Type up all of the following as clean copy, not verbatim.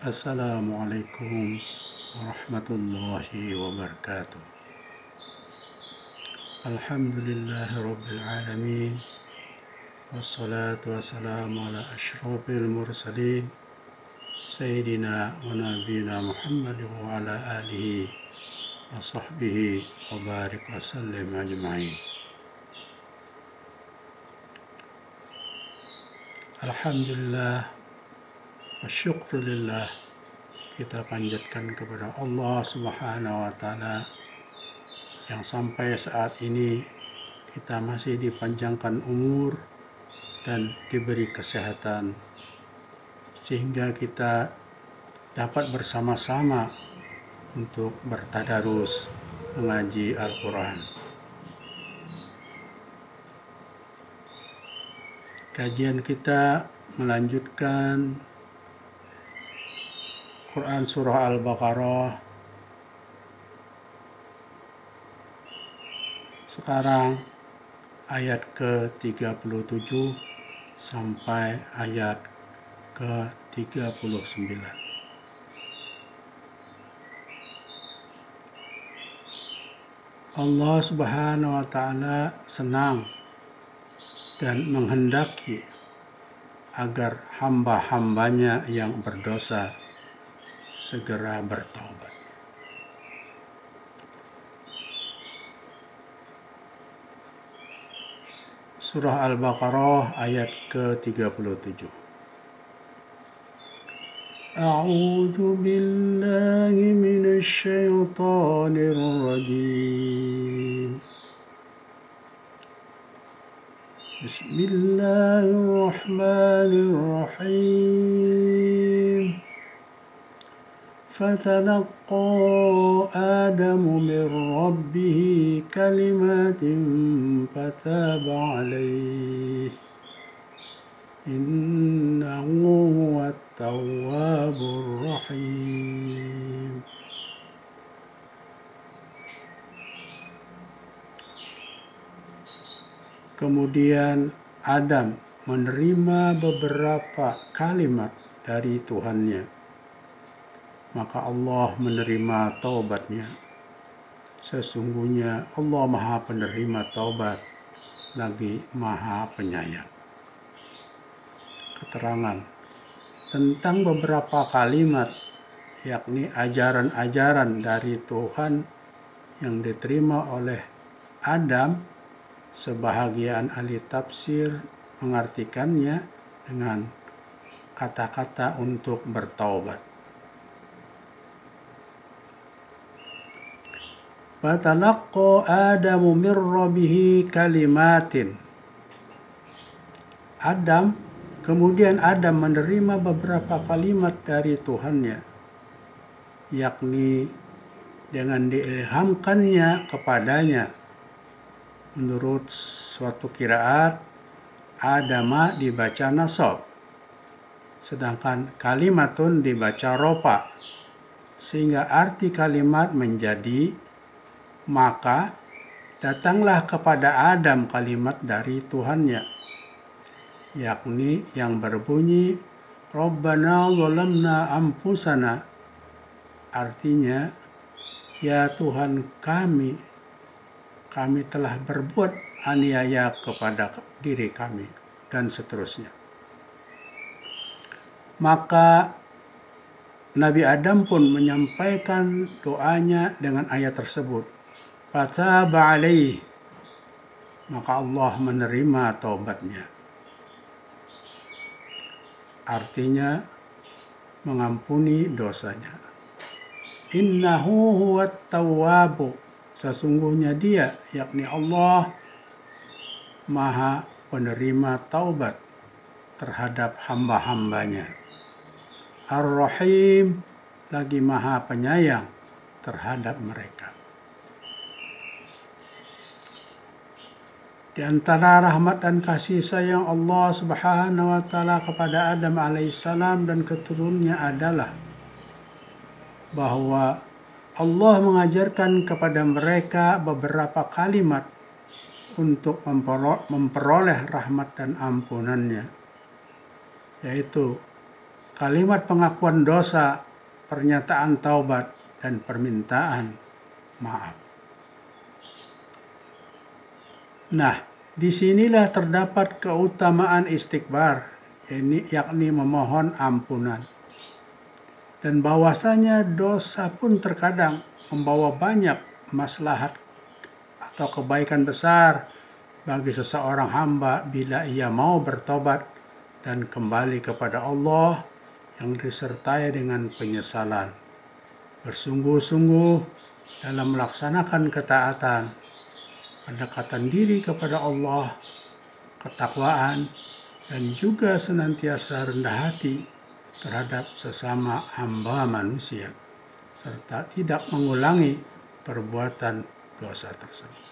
Assalamualaikum warahmatullahi wabarakatuh. Alhamdulillahirabbil alamin. Wassalatu wassalamu ala asyrafil mursalin sayyidina wa nabiyina Muhammad wa ala alihi wa sahbihi wa barik wa sallim ajma'in. Alhamdulillah wa syukrulillah, kita panjatkan kepada Allah Subhanahu wa Ta'ala yang sampai saat ini kita masih dipanjangkan umur dan diberi kesehatan sehingga kita dapat bersama-sama untuk bertadarus mengaji Al-Quran. Kajian kita melanjutkan Quran Surah Al-Baqarah. Sekarang ayat ke-37 sampai ayat ke-39. Allah Subhanahu wa Ta'ala senang dan menghendaki agar hamba-hambanya yang berdosa segera bertaubat. Surah Al-Baqarah ayat ke-37. A'udzu billahi minasy syaithanir rajim. Bismillahirrahmanirrahim. فتلقى آدم من ربه كلمات فتاب عليه إنه هو التواب الرحيم. Kemudian Adam menerima beberapa kalimat dari Tuhannya. Maka Allah menerima taubatnya. Sesungguhnya Allah Maha Penerima Taubat lagi Maha Penyayang. Keterangan tentang beberapa kalimat, yakni ajaran-ajaran dari Tuhan yang diterima oleh Adam, sebahagian ahli tafsir mengartikannya dengan kata-kata untuk bertaubat. Fatalaqqa Adamu min rabbihi kalimatin. Kemudian Adam menerima beberapa kalimat dari Tuhannya, yakni dengan diilhamkannya kepadanya. Menurut suatu qiraat, Adama dibaca nasab, sedangkan kalimatun dibaca rofa, sehingga arti kalimat menjadi maka datanglah kepada Adam kalimat dari Tuhannya, yakni yang berbunyi Rabbana zalamna anfusana. Artinya, ya Tuhan kami telah berbuat aniaya kepada diri kami, dan seterusnya. Maka Nabi Adam pun menyampaikan doanya dengan ayat tersebut. Fataba alaih, maka Allah menerima taubatnya. Artinya mengampuni dosanya. Innahu huwat tawwabu, sesungguhnya dia, yakni Allah, Maha Penerima Taubat terhadap hamba-hambanya. Ar-Rahim, lagi Maha Penyayang terhadap mereka. Di antara rahmat dan kasih sayang Allah Subhanahu wa Ta'ala kepada Adam alaihissalam dan keturunannya adalah bahwa Allah mengajarkan kepada mereka beberapa kalimat untuk memperoleh rahmat dan ampunannya, yaitu kalimat pengakuan dosa, pernyataan taubat, dan permintaan maaf. Nah, disinilah terdapat keutamaan istighfar, yakni memohon ampunan. Dan bahwasanya dosa pun terkadang membawa banyak maslahat atau kebaikan besar bagi seseorang hamba bila ia mau bertobat dan kembali kepada Allah yang disertai dengan penyesalan. Bersungguh-sungguh dalam melaksanakan ketaatan, pendekatan diri kepada Allah, ketakwaan, dan juga senantiasa rendah hati terhadap sesama hamba manusia, serta tidak mengulangi perbuatan dosa tersebut.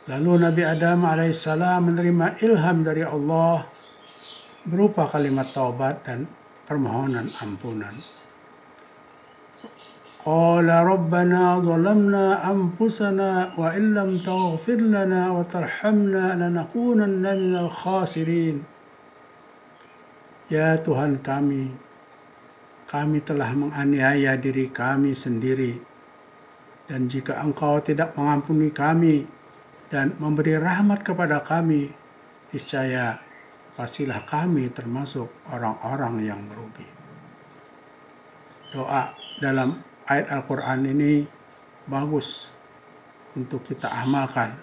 Lalu Nabi Adam alaihissalam menerima ilham dari Allah berupa kalimat taubat dan permohonan ampunan. Qala rabbana zalamna anfusana wa illam taghfir lana wa tarhamna lanakunanna minal khasirin. Ya Tuhan kami telah menganiaya diri kami sendiri, dan jika Engkau tidak mengampuni kami dan memberi rahmat kepada kami, niscaya pastilah kami termasuk orang-orang yang merugi. Doa dalam ayat Al-Quran ini bagus untuk kita amalkan.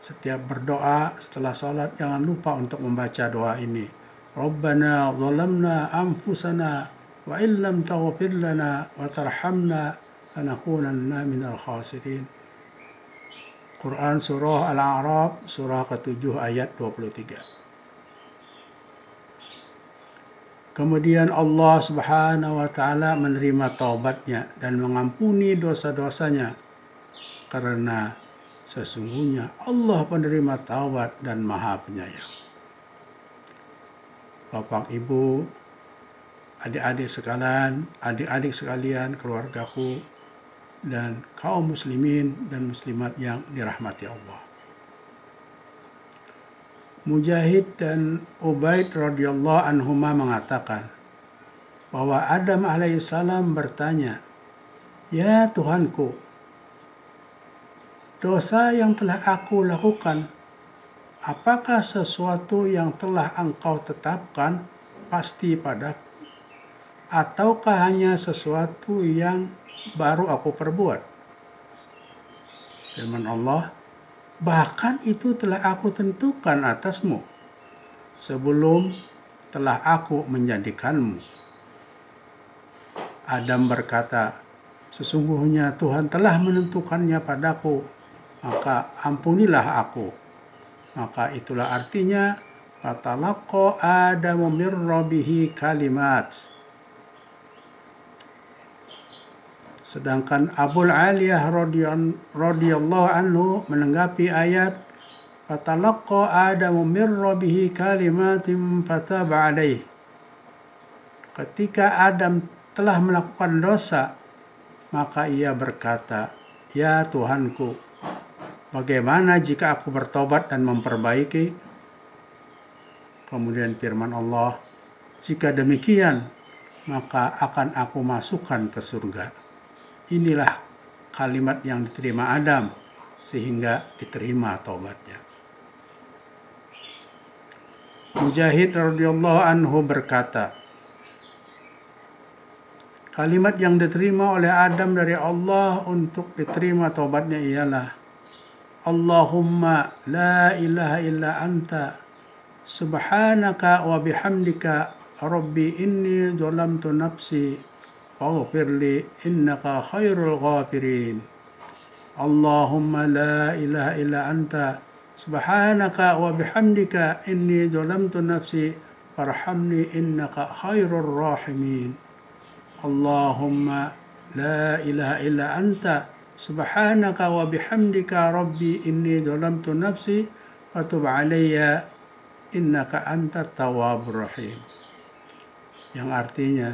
Setiap berdoa setelah sholat jangan lupa untuk membaca doa ini. Rabbana zalamna anfusana wa illam taghfir lana wa tarhamna lanakunanna minal khasirin. Quran Surah Al-A'raf, surah ke-7 ayat 23. Kemudian Allah Subhanahu wa Ta'ala menerima taubatnya dan mengampuni dosa-dosanya, karena sesungguhnya Allah penerima taubat dan Maha Penyayang. Bapak, Ibu, adik-adik sekalian, keluargaku, dan kaum muslimin dan muslimat yang dirahmati Allah. Mujahid dan Ubaid radhiyallahu anhuma mengatakan bahwa Adam alaihissalam bertanya, "Ya Tuhanku, dosa yang telah aku lakukan, apakah sesuatu yang telah Engkau tetapkan pasti padaku, ataukah hanya sesuatu yang baru aku perbuat?" Firman Allah, "Bahkan itu telah aku tentukan atasmu sebelum telah aku menjadikanmu." Adam berkata, "Sesungguhnya Tuhan telah menentukannya padaku, maka ampunilah aku." Maka itulah artinya fatalaqa Adamu mir rabbihi kalimat. Sedangkan Abul Aliyah radhiyallahu anhu menanggapi ayat fatalaqa Adamu mir rabbihi kalimatin fataba alaih. Ketika Adam telah melakukan dosa, maka ia berkata, "Ya Tuhanku, bagaimana jika aku bertobat dan memperbaiki?" Kemudian firman Allah, "Jika demikian, maka akan aku masukkan ke surga." Inilah kalimat yang diterima Adam sehingga diterima taubatnya. Mujahid radhiyallahu anhu berkata, kalimat yang diterima oleh Adam dari Allah untuk diterima taubatnya ialah, "Allahumma la ilaha illa anta subhanaka wa bihamdika rabbi inni zalamtu nafsi faghfirli innaka khairul ghafirin. Allahumma la ilaha illa anta subhanaka wa bihamdika inni zalamtu nafsi farhamni innaka khairur rahimin. Allahumma la ilaha illa anta subhanaka wa bihamdika rabbi inni zalamtu nafsi wa tub alayya innaka antat tawwabur rahim." Yang artinya,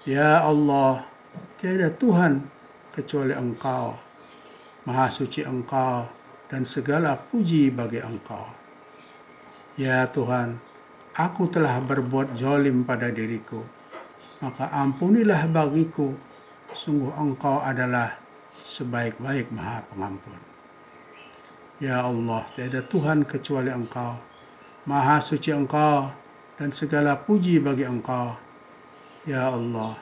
"Ya Allah, tiada Tuhan kecuali Engkau, Maha Suci Engkau, dan segala puji bagi Engkau. Ya Tuhan, aku telah berbuat zalim pada diriku, maka ampunilah bagiku, sungguh Engkau adalah sebaik-baik Maha Pengampun. Ya Allah, tiada Tuhan kecuali Engkau, Maha suci Engkau, dan segala puji bagi Engkau. Ya Allah,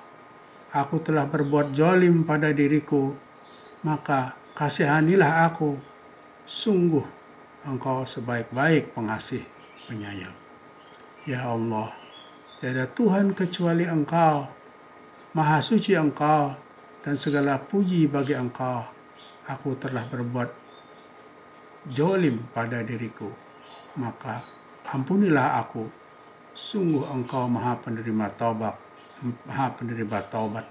aku telah berbuat zalim pada diriku, maka kasihanilah aku, sungguh Engkau sebaik-baik pengasih penyayang. Ya Allah, tiada Tuhan kecuali Engkau, Maha suci Engkau, dan segala puji bagi Engkau. Aku telah berbuat zalim pada diriku, maka ampunilah aku, sungguh Engkau Maha penerima taubat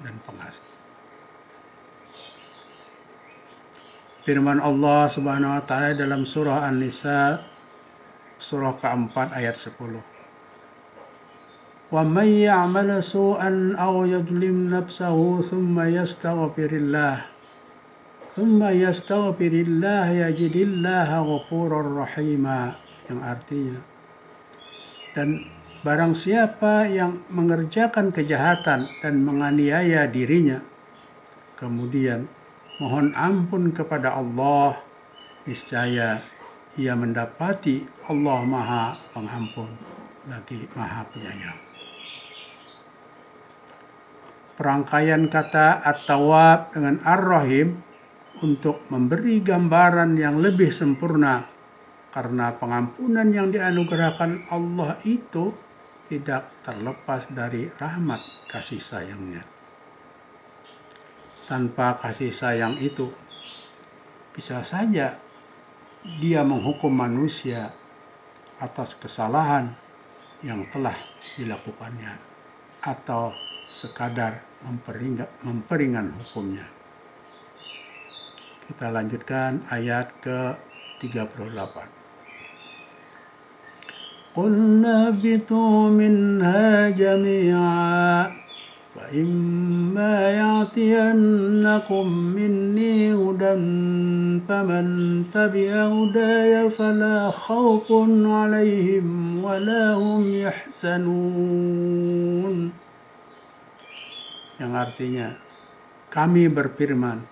dan pengasih. Firman Allah Subhanahu wa taala dalam surah An-Nisa surah keempat ayat 10. Wa may ya'mal su'an aw yadlim nafsahu thumma yastaghfirillah yajidillaha ghafurur rahima, yang artinya, dan barang siapa yang mengerjakan kejahatan dan menganiaya dirinya, kemudian mohon ampun kepada Allah, niscaya ia mendapati Allah Maha Pengampun lagi Maha Penyayang. Perangkaian kata At-Tawwab dengan Ar-Rahim untuk memberi gambaran yang lebih sempurna, karena pengampunan yang dianugerahkan Allah itu tidak terlepas dari rahmat kasih sayangnya. Tanpa kasih sayang itu, bisa saja dia menghukum manusia atas kesalahan yang telah dilakukannya, atau sekadar memperingan hukumnya. Kita lanjutkan ayat ke-38. Qulna bitu minha jami'a wa imma ya'tiyannakum minni hudan faman tabi'a hudaya fala khawfun 'alaihim wa la hum yahzanun. Yang artinya, kami berfirman,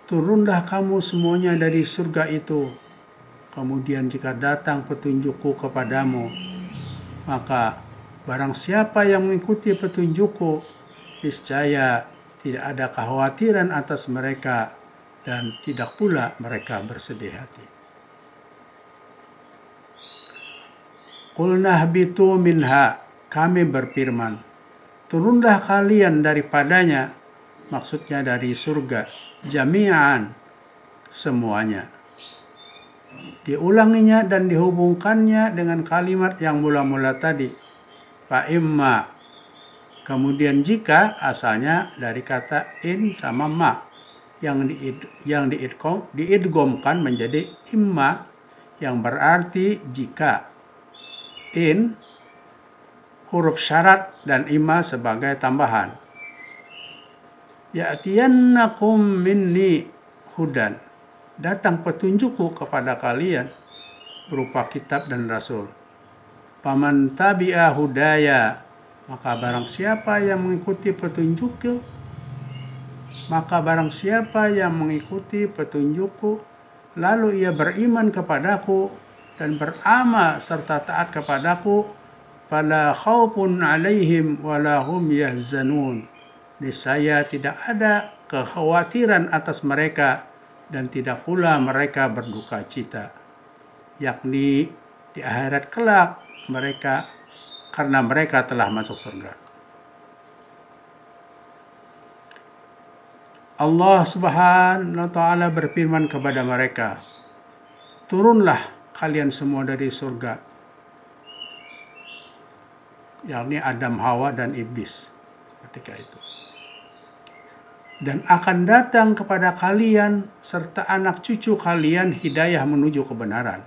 turunlah kamu semuanya dari surga itu, kemudian jika datang petunjukku kepadamu, maka barang siapa yang mengikuti petunjukku, niscaya tidak ada kekhawatiran atas mereka, dan tidak pula mereka bersedih hati. Qulna ihbitu minha, kami berfirman, turunlah kalian daripadanya, maksudnya dari surga, jami'an, semuanya. Diulanginya dan dihubungkannya dengan kalimat yang mula-mula tadi, fa imma. Kemudian jika, asalnya dari kata in sama ma, yang diidgomkan menjadi imma, yang berarti jika. In huruf syarat dan imma sebagai tambahan. Ya'tiyannakum minni hudan, datang petunjukku kepada kalian berupa kitab dan rasul. Paman tabi'a hudaya, maka barang siapa yang mengikuti petunjukku, lalu ia beriman kepadaku dan beramal serta taat kepadaku, fala khaufun 'alaihim wala hum yahzanun. Niscaya tidak ada kekhawatiran atas mereka dan tidak pula mereka berduka cita, yakni di akhirat kelak mereka, karena mereka telah masuk surga. Allah Subhanahu wa taala berfirman kepada mereka, turunlah kalian semua dari surga, yakni Adam, Hawa, dan Iblis ketika itu. Dan akan datang kepada kalian serta anak cucu kalian hidayah menuju kebenaran.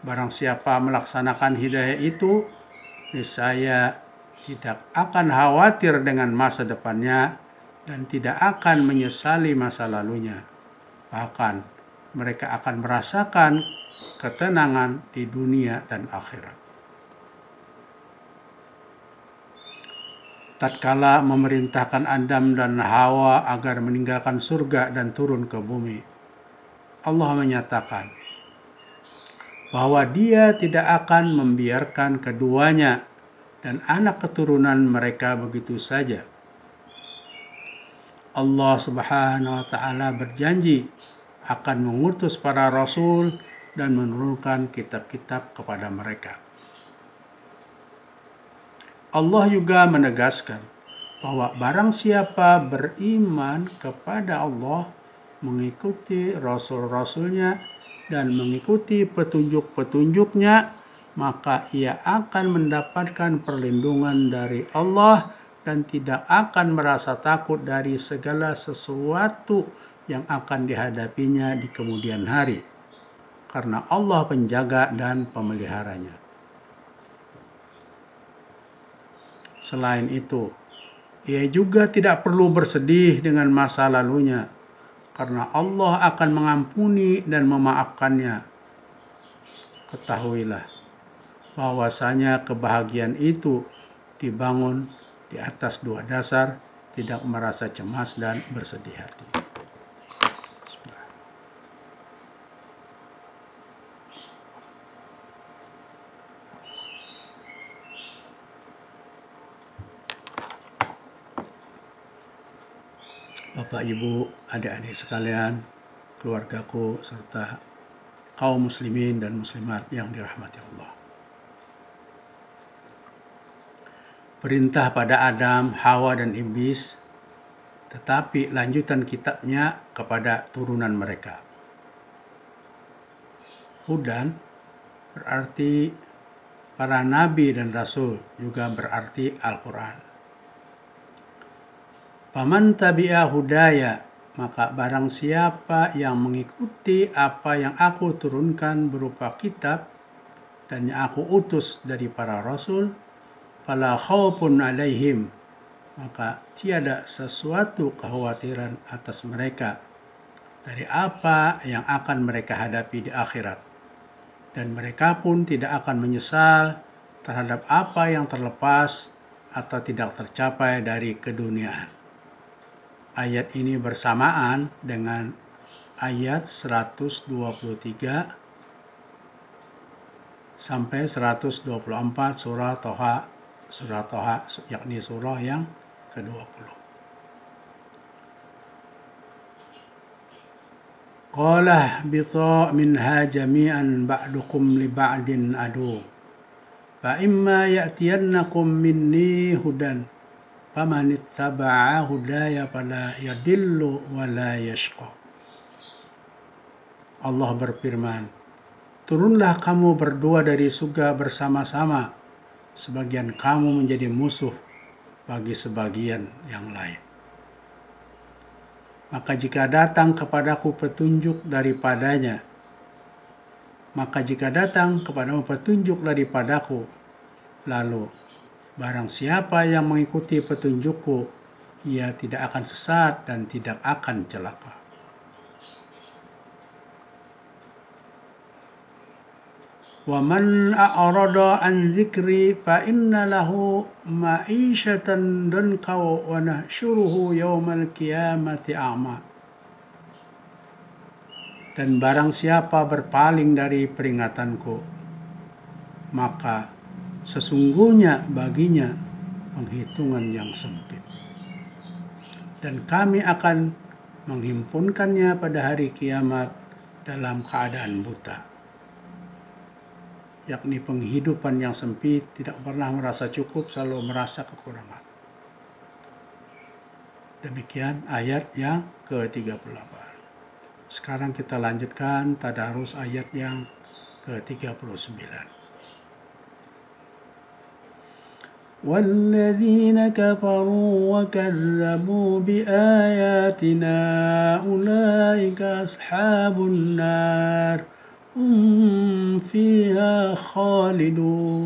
Barang siapa melaksanakan hidayah itu, niscaya tidak akan khawatir dengan masa depannya dan tidak akan menyesali masa lalunya. Bahkan mereka akan merasakan ketenangan di dunia dan akhirat. tatkala memerintahkan Adam dan Hawa agar meninggalkan surga dan turun ke bumi. Allah menyatakan bahwa Dia tidak akan membiarkan keduanya dan anak keturunan mereka begitu saja. Allah Subhanahu wa taala berjanji akan mengutus para rasul dan menurunkan kitab-kitab kepada mereka. Allah juga menegaskan bahwa barang siapa beriman kepada Allah, mengikuti rasul-rasulnya dan mengikuti petunjuk-petunjuknya, maka ia akan mendapatkan perlindungan dari Allah dan tidak akan merasa takut dari segala sesuatu yang akan dihadapinya di kemudian hari, karena Allah penjaga dan pemeliharanya. Selain itu, ia juga tidak perlu bersedih dengan masa lalunya, karena Allah akan mengampuni dan memaafkannya. Ketahuilah bahwasanya kebahagiaan itu dibangun di atas dua dasar, tidak merasa cemas dan bersedih hati. Bapak, Ibu, adik-adik sekalian, keluargaku, serta kaum muslimin dan muslimat yang dirahmati Allah. Perintah pada Adam, Hawa, dan Iblis, tetapi lanjutan kitabnya kepada turunan mereka. Hudan berarti para nabi dan rasul, juga berarti Al-Quran. Faman tabi'a hudaya, maka barang siapa yang mengikuti apa yang aku turunkan berupa kitab dan yang aku utus dari para rasul, fala khaufun alaihim, maka tiada sesuatu kekhawatiran atas mereka dari apa yang akan mereka hadapi di akhirat, dan mereka pun tidak akan menyesal terhadap apa yang terlepas atau tidak tercapai dari keduniaan. Ayat ini bersamaan dengan ayat 123 sampai 124 surah Toha, yakni surah yang ke-20. Qala bita minha jami'an ba'dukum li ba'din adu, fa imma ya'tiyannakum minni hudan faman ittaba'a hudaya fala yadillu wa la yashqa. Allah berfirman, turunlah kamu berdua dari surga bersama-sama, sebagian kamu menjadi musuh bagi sebagian yang lain. Maka jika datang kepadaku petunjuk daripadamu daripadaku, lalu barang siapa yang mengikuti petunjukku, ia tidak akan sesat dan tidak akan celaka. Wa man a'rada an dzikri fa inna lahu ma'isyatan danqa wa nahsyuruhu yaumal qiyamati a'ma. Dan barang siapa berpaling dari peringatanku, maka sesungguhnya baginya penghitungan yang sempit, dan kami akan menghimpunkannya pada hari kiamat dalam keadaan buta, yakni penghidupan yang sempit, tidak pernah merasa cukup, selalu merasa kekurangan. Demikian ayat yang ke-38. Sekarang kita lanjutkan tadarus ayat yang ke-39. وَالَّذِينَ كَفَرُوا وَكَذَّبُوا بِآيَاتِنَا أُولَٰئِكَ أَصْحَابُ النَّارِ هُمْ فِيهَا خَالِدُونَ.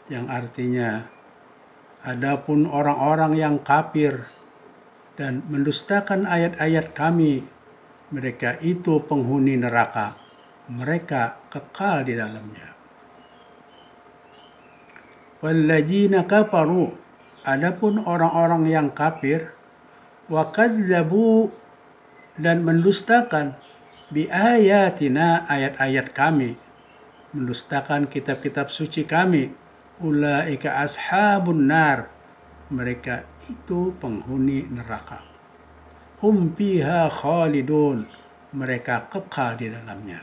Yang artinya, adapun orang-orang yang kafir dan mendustakan ayat-ayat kami, mereka itu penghuni neraka, mereka kekal di dalamnya. Walladzina kafaru, adapun orang-orang yang kafir, wa kadzabu, dan mendustakan, bi ayatina, ayat-ayat kami, mendustakan kitab-kitab suci kami, ulaika ashabun nar, mereka itu penghuni neraka. Hum fiha khalidun, mereka kekal di dalamnya.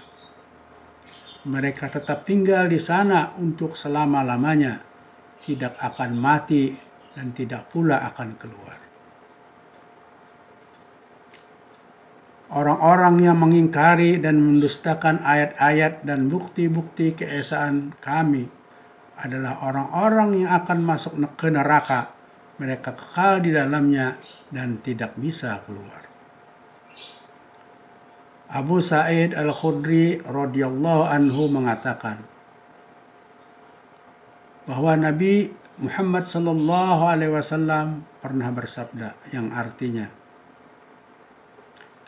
Mereka tetap tinggal di sana untuk selama-lamanya, tidak akan mati dan tidak pula akan keluar. Orang-orang yang mengingkari dan mendustakan ayat-ayat dan bukti-bukti keesaan kami adalah orang-orang yang akan masuk ke neraka. Mereka kekal di dalamnya dan tidak bisa keluar. Abu Sa'id Al-Khudri radhiyallahu anhu mengatakan bahwa Nabi Muhammad sallallahu alaihi wasallam pernah bersabda yang artinya,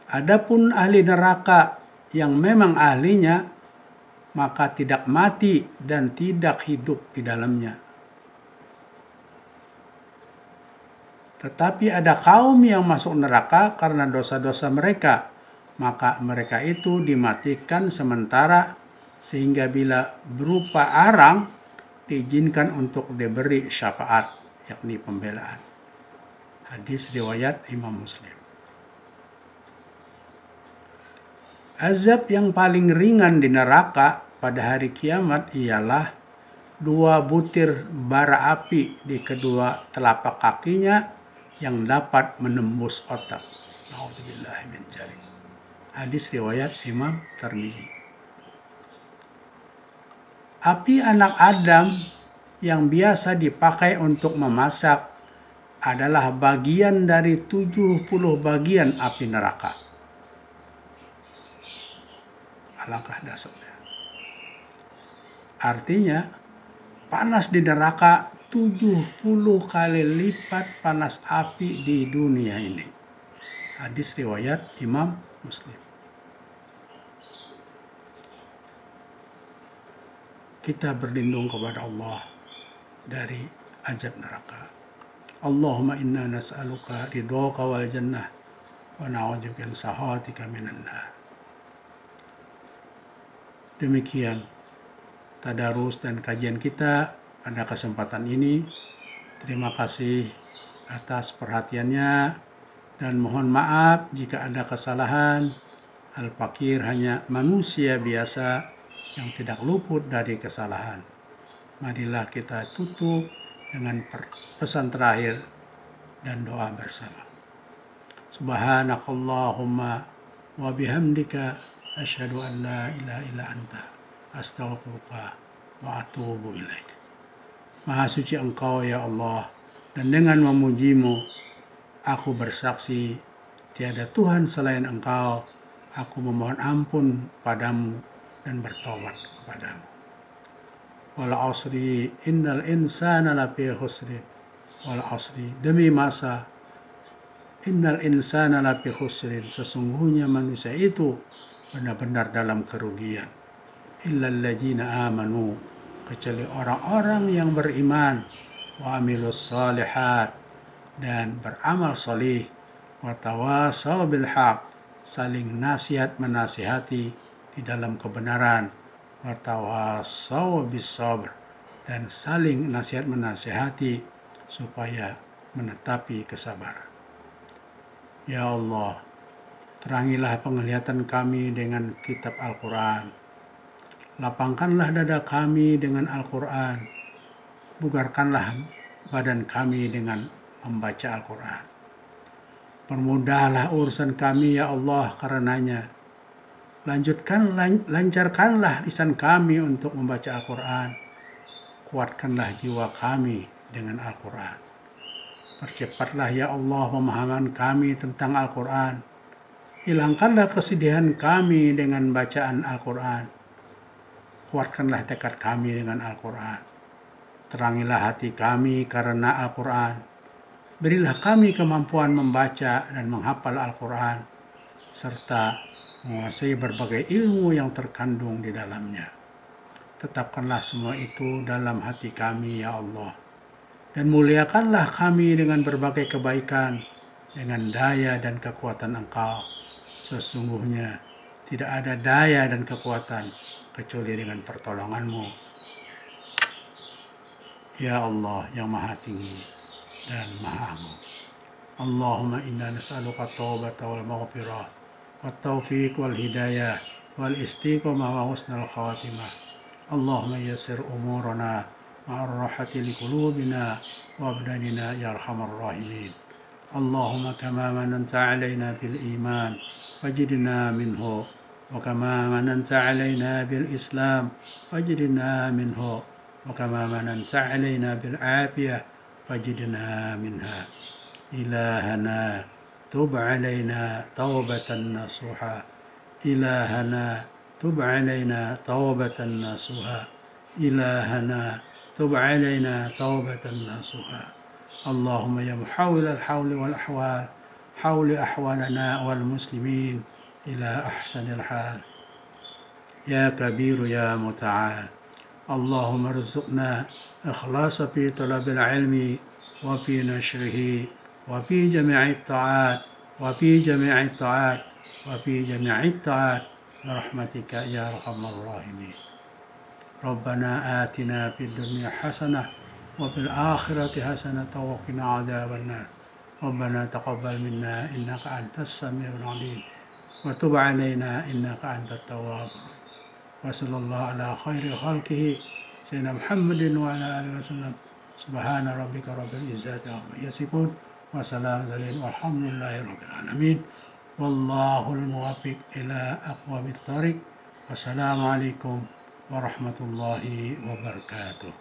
adapun ahli neraka yang memang ahlinya, maka tidak mati dan tidak hidup di dalamnya. Tetapi ada kaum yang masuk neraka karena dosa-dosa mereka, maka mereka itu dimatikan sementara sehingga bila berupa arang diizinkan untuk diberi syafaat, yakni pembelaan. Hadis riwayat Imam Muslim. Azab yang paling ringan di neraka pada hari kiamat ialah 2 butir bara api di kedua telapak kakinya yang dapat menembus otak. Nauzubillahi min dzalik. Hadis riwayat Imam Tirmidzi. Api anak Adam yang biasa dipakai untuk memasak adalah bagian dari 70 bagian api neraka. Alangkah dahsyatnya. Artinya, panas di neraka 70 kali lipat panas api di dunia ini. Hadis riwayat Imam Muslim. Kita berlindung kepada Allah dari azab neraka. Allahumma inna nas'aluka ridhaka wal jannah wa na'udzubika min sakhatika minan nar. Demikian tadarus dan kajian kita pada kesempatan ini. Terima kasih atas perhatiannya dan mohon maaf jika ada kesalahan. Al-Fakir hanya manusia biasa yang tidak luput dari kesalahan. Marilah kita tutup dengan pesan terakhir dan doa bersama. Subhanakallahumma wa bihamdika asyhadu an la ilaha illa anta astaghfiruka wa atubu ilaik. Maha suci Engkau ya Allah, dan dengan memujimu aku bersaksi tiada Tuhan selain Engkau. Aku memohon ampun padamu dan bertobat kepadamu. Wal asri innal insana lafi khusrin. Wal asri, demi masa, innal insana lafi khusrin, sesungguhnya manusia itu benar-benar dalam kerugian. Illal ladzina amanu, kecuali orang-orang yang beriman, wa amilus shalihat, dan beramal salih, wa tawasaw bil haq, saling nasihat menasihati di dalam kebenaran, wa tawasaw bis sabr, dan saling nasihat menasihati supaya menetapi kesabaran. Ya Allah, terangilah penglihatan kami dengan kitab Al-Quran. Lapangkanlah dada kami dengan Al-Quran. Bugarkanlah badan kami dengan membaca Al-Quran. Permudahlah urusan kami ya Allah karenanya. Lancarkanlah lisan kami untuk membaca Al-Quran. Kuatkanlah jiwa kami dengan Al-Quran. Percepatlah ya Allah pemahaman kami tentang Al-Quran. Hilangkanlah kesedihan kami dengan bacaan Al-Quran. Kuatkanlah tekad kami dengan Al-Quran. Terangilah hati kami karena Al-Quran. Berilah kami kemampuan membaca dan menghafal Al-Quran, serta menguasai berbagai ilmu yang terkandung di dalamnya. tetapkanlah semua itu dalam hati kami ya Allah. Dan muliakanlah kami dengan berbagai kebaikan, dengan daya dan kekuatan Engkau. Sesungguhnya tidak ada daya dan kekuatan kecuali dengan pertolongan-Mu. Ya Allah yang maha tinggi dan maha agung. Allahumma inna nas'aluka at-taubata wal maghfirah wat taufiq wal hidayah wal istiqamah wa husnal khatimah. Allahumma yassir umurana ma'ar rahati li qulubina wa abdanina ya arhamar rahimin. Allahumma kama mananta alaina bil iman wajidna minhu wa kama mananta alaina bil islam wajidna minhu wa kama mananta alaina bil afiyah wajidna minha. إلهنا تب علينا توبة نصوحا إلهنا تب علينا توبة نصوحا إلهنا تب علينا توبة نصوحا. اللهم يا محول الحول والأحوال حول أحوالنا والمسلمين إلى أحسن الحال. يا كبير يا متعال. اللهم ارزقنا إخلاص في طلب العلم وفي نشره وفي جميع الطاعات برحمتك يا أرحم الراحمين. ربنا آتنا في الدنيا حسنة وفي الآخرة حسنة وقنا عذاب النار. ربنا تقبل منا إنك أنت السميع العليم وتب علينا إنك أنت التواب. وصلى الله على خير خلقه سيدنا محمد وعلى آله وسلم. سبحان ربك رب العزة عما يصفون وسلام عليكم والحمد لله رب العالمين والله الموفق إلى أقوم الطريق. والسلام عليكم ورحمة الله وبركاته.